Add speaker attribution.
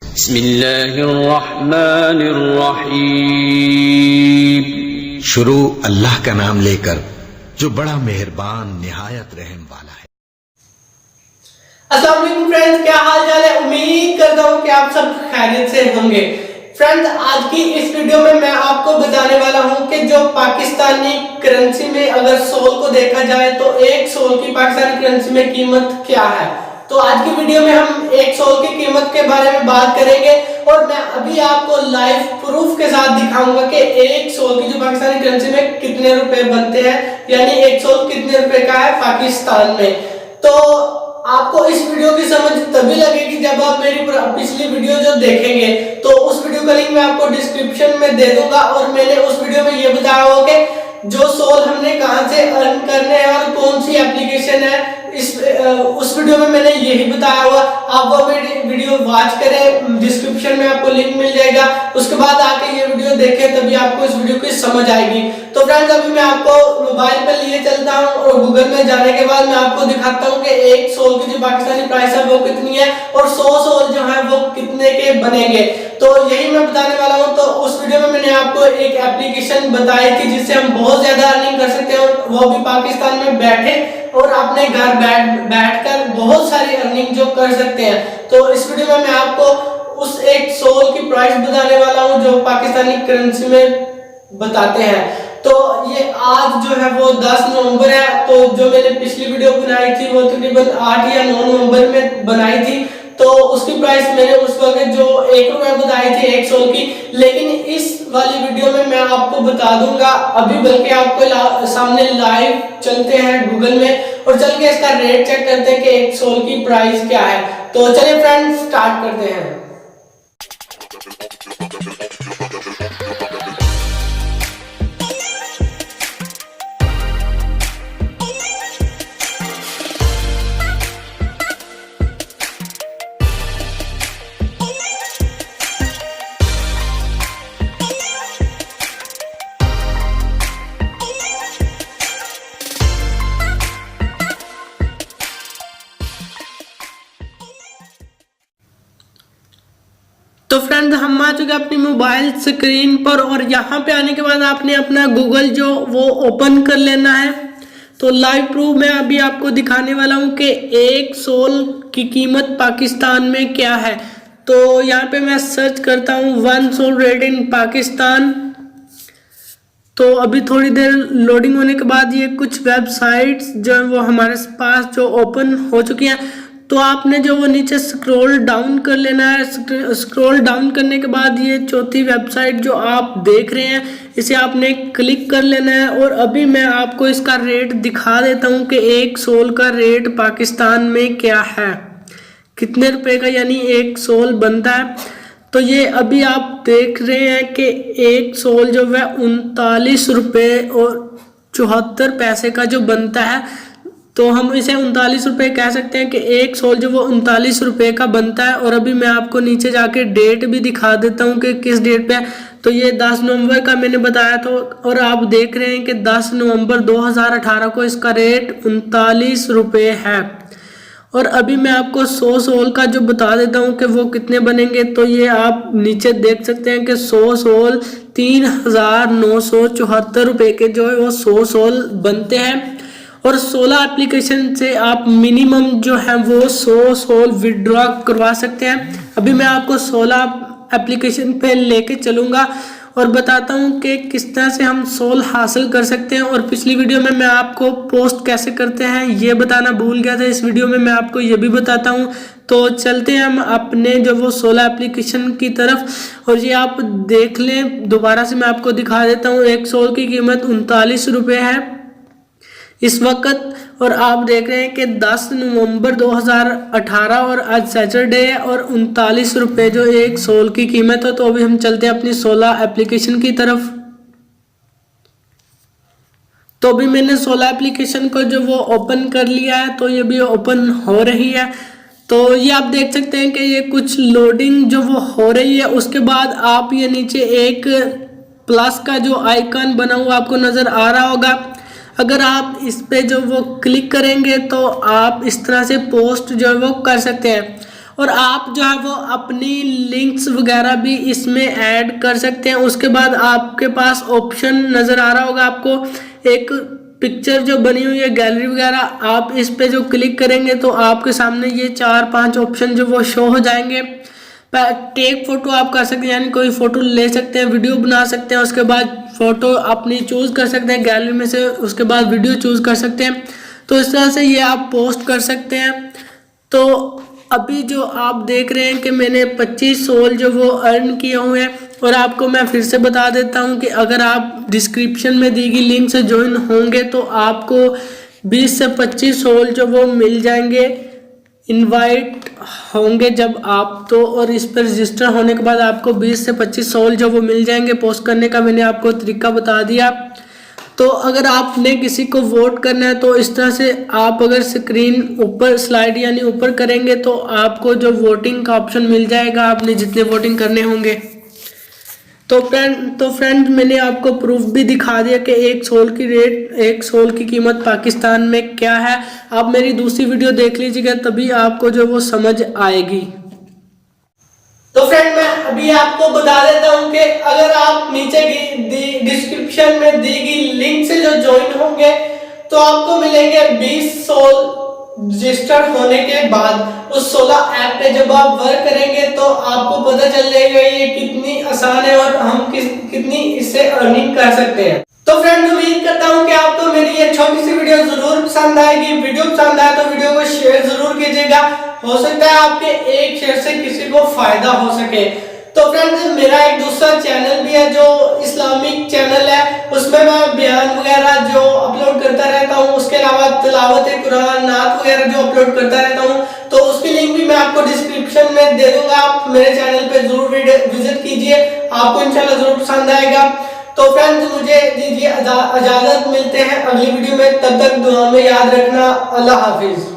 Speaker 1: बिस्मिल्लाहिर्रहमानिर्रहीम।
Speaker 2: शुरू अल्लाह का नाम लेकर जो बड़ा मेहरबान निहायत रहम वाला है।
Speaker 3: अस्सलाम वालेकुम फ्रेंड्स, क्या हाल चाल है। उम्मीद करता हूँ कि आप सब खैरियत से होंगे। फ्रेंड्स, आज की इस वीडियो में मैं आपको बताने वाला हूँ कि जो पाकिस्तानी करेंसी में अगर सोल को देखा जाए तो एक सोल की पाकिस्तानी करेंसी में कीमत क्या है। तो आज की वीडियो में हम एक सोल की कीमत के बारे में बात करेंगे और मैं अभी आपको लाइव प्रूफ के साथ दिखाऊंगा कि एक सोल की जो पाकिस्तानी करेंसी में कितने रुपए बनते हैं, यानी एक सोल कितने रुपए का है पाकिस्तान में। तो आपको इस वीडियो की समझ तभी लगेगी जब आप मेरी पिछली वीडियो जो देखेंगे। तो उस वीडियो का लिंक मैं आपको डिस्क्रिप्शन में दे दूंगा और मैंने उस वीडियो में ये बताया होगा कि जो सोल हमने कहां से अर्न करने हैं और कौन सी एप्लीकेशन है। उस वीडियो में मैंने यही बताया हुआ, आप वो वीडियो वॉच करें, डिस्क्रिप्शन में आपको लिंक मिल जाएगा। उसके बाद आके ये वीडियो देखें, तभी आपको इस वीडियो की समझ आएगी। तो फ्रेंड्स, अभी मैं आपको मोबाइल पे लिए चलता हूँ और गूगल में जाने के बाद मैं आपको दिखाता हूँ कि एक सोल की जो पाकिस्तानी प्राइस है वो कितनी है और 100 सोल जो है वो कितने के बनेंगे। तो यही मैं बताने वाला हूँ। तो उस वीडियो में मैंने आपको एक एप्लीकेशन बताई थी जिससे हम बहुत ज्यादा अर्निंग कर सकते हैं और वो भी पाकिस्तान में बैठे और अपने घर बैठकर बहुत सारी अर्निंग जो कर सकते हैं। तो इस वीडियो में मैं आपको उस एक सोल की प्राइस बताने वाला हूँ जो पाकिस्तानी करेंसी में बताते हैं। तो ये आज जो है वो 10 नवंबर है। तो जो मैंने पिछली वीडियो बनाई थी वो तकरीबन 8 या 9 नवंबर में बनाई थी। तो उसकी प्राइस मैंने उस वक्त जो 1 रुपए बताई थी एक सोल की, लेकिन इस वाली वीडियो में मैं आपको बता दूंगा अभी, बल्कि आपको सामने लाइव चलते हैं गूगल में और चल के इसका रेट चेक करते हैं कि एक सोल की प्राइस क्या है। तो चलिए फ्रेंड्स, स्टार्ट करते हैं। तो फ्रेंड्स, हम आ चुके अपनी मोबाइल स्क्रीन पर और यहाँ पे आने के बाद आपने अपना गूगल जो वो ओपन कर लेना है। तो लाइव प्रूफ मैं अभी आपको दिखाने वाला हूँ कि एक सोल की कीमत पाकिस्तान में क्या है। तो यहाँ पे मैं सर्च करता हूँ 1 सोल रेट इन पाकिस्तान। तो अभी थोड़ी देर लोडिंग होने के बाद ये कुछ वेबसाइट्स जो वो हमारे पास जो ओपन हो चुकी हैं। तो आपने जो वो नीचे स्क्रॉल डाउन कर लेना है। स्क्रॉल डाउन करने के बाद ये चौथी वेबसाइट जो आप देख रहे हैं इसे आपने क्लिक कर लेना है और अभी मैं आपको इसका रेट दिखा देता हूँ कि एक सोल का रेट पाकिस्तान में क्या है, कितने रुपए का यानी एक सोल बनता है। तो ये अभी आप देख रहे हैं कि एक सोल जो है 39 रुपये और 74 पैसे का जो बनता है। तो हम इसे 39 रुपये कह सकते हैं कि एक सोल जो वो 39 रुपये का बनता है। और अभी मैं आपको नीचे जाके डेट भी दिखा देता हूँ कि किस डेट पे है। तो ये 10 नवंबर का मैंने बताया था और आप देख रहे हैं कि 10 नवंबर 2018 को इसका रेट 39 रुपये है। और अभी मैं आपको 100 सोल का जो बता देता हूँ कि वो कितने बनेंगे। तो ये आप नीचे देख सकते हैं कि 100 सोल 3,974 रुपये के जो है वो 100 सोल बनते हैं। और 16 एप्लीकेशन से आप मिनिमम जो है वो 100 सोल विड्रॉ करवा सकते हैं। अभी मैं आपको 16 एप्लीकेशन पे लेके चलूँगा और बताता हूँ कि किस तरह से हम सोल हासिल कर सकते हैं। और पिछली वीडियो में मैं आपको पोस्ट कैसे करते हैं ये बताना भूल गया था, इस वीडियो में मैं आपको ये भी बताता हूँ। तो चलते हैं हम अपने जो वो 16 एप्लीकेशन की तरफ और ये आप देख लें। दोबारा से मैं आपको दिखा देता हूँ। एक सोल की कीमत 39 रुपये है इस वक्त और आप देख रहे हैं कि 10 नवंबर 2018 और आज सैटरडे है और 39 रुपये जो एक सोल की कीमत है। तो अभी हम चलते हैं अपनी 16 एप्लीकेशन की तरफ। तो अभी मैंने 16 एप्लीकेशन को जो वो ओपन कर लिया है। तो ये भी ओपन हो रही है। तो ये आप देख सकते हैं कि ये कुछ लोडिंग जो वो हो रही है। उसके बाद आप ये नीचे एक प्लस का जो आइकन बना हुआ आपको नज़र आ रहा होगा, अगर आप इस पे जो वो क्लिक करेंगे तो आप इस तरह से पोस्ट जो है वो कर सकते हैं, और आप जो है वो अपनी लिंक्स वगैरह भी इसमें ऐड कर सकते हैं। उसके बाद आपके पास ऑप्शन नज़र आ रहा होगा आपको, एक पिक्चर जो बनी हुई है गैलरी वगैरह, आप इस पे जो क्लिक करेंगे तो आपके सामने ये 4-5 ऑप्शन जो वो शो हो जाएंगे। टेक फोटो आप कर सकते हैं, यानी कोई फोटो ले सकते हैं, वीडियो बना सकते हैं, उसके बाद फोटो अपनी चूज कर सकते हैं गैलरी में से, उसके बाद वीडियो चूज कर सकते हैं। तो इस तरह से ये आप पोस्ट कर सकते हैं। तो अभी जो आप देख रहे हैं कि मैंने 25 सोल जो वो अर्न किए हुए हैं, और आपको मैं फिर से बता देता हूं कि अगर आप डिस्क्रिप्शन में दी गई लिंक से ज्वाइन होंगे तो आपको 20 से 25 सोल जो वो मिल जाएंगे, इनवाइट होंगे जब आप तो, और इस पर रजिस्टर होने के बाद आपको 20 से 25 सोल जो वो मिल जाएंगे। पोस्ट करने का मैंने आपको तरीका बता दिया। तो अगर आपने किसी को वोट करना है तो इस तरह से आप अगर स्क्रीन ऊपर स्लाइड यानी ऊपर करेंगे तो आपको जो वोटिंग का ऑप्शन मिल जाएगा, आपने जितने वोटिंग करने होंगे। तो फ्रेंड मैंने आपको प्रूफ भी दिखा दिया कि एक सोल की कीमत पाकिस्तान में क्या है। आप मेरी दूसरी वीडियो देख लीजिएगा, तभी आपको जो वो समझ आएगी। तो फ्रेंड मैं अभी आपको बता देता हूं कि अगर आप नीचे की डिस्क्रिप्शन में दी गई लिंक से जो ज्वाइन होंगे तो आपको मिलेंगे 20 सोल रजिस्टर होने के बाद। उस 16 ऐप पे जब आप वर्क करेंगे तो आपको पता चल जाएगा ये कितनी आसान है और हम कितनी इससे अर्निंग कर सकते हैं। तो फ्रेंड उम्मीद करता हूं कि आपको मेरी ये छोटी सी वीडियो जरूर पसंद आएगी। वीडियो पसंद आए तो वीडियो को शेयर जरूर कीजिएगा, हो सकता है आपके एक शेयर से किसी को फायदा हो सके। तो फ्रेंड्स मेरा एक दूसरा चैनल भी है जो इस्लामिक चैनल है, उसमें मैं बयान वगैरह जो अपलोड करता रहता हूँ, उसके अलावा तिलावत कुरान नात वगैरह जो अपलोड करता रहता हूँ, तो उसकी लिंक भी मैं आपको डिस्क्रिप्शन में दे दूंगा। आप मेरे चैनल पे जरूर विजिट कीजिए, आपको इंशाल्लाह जरूर पसंद आएगा। तो फ्रेंड्स मुझे दीजिए इजाजत, मिलते हैं अगली वीडियो में, तब तक दुआ में याद रखना। अल्लाह हाफिज।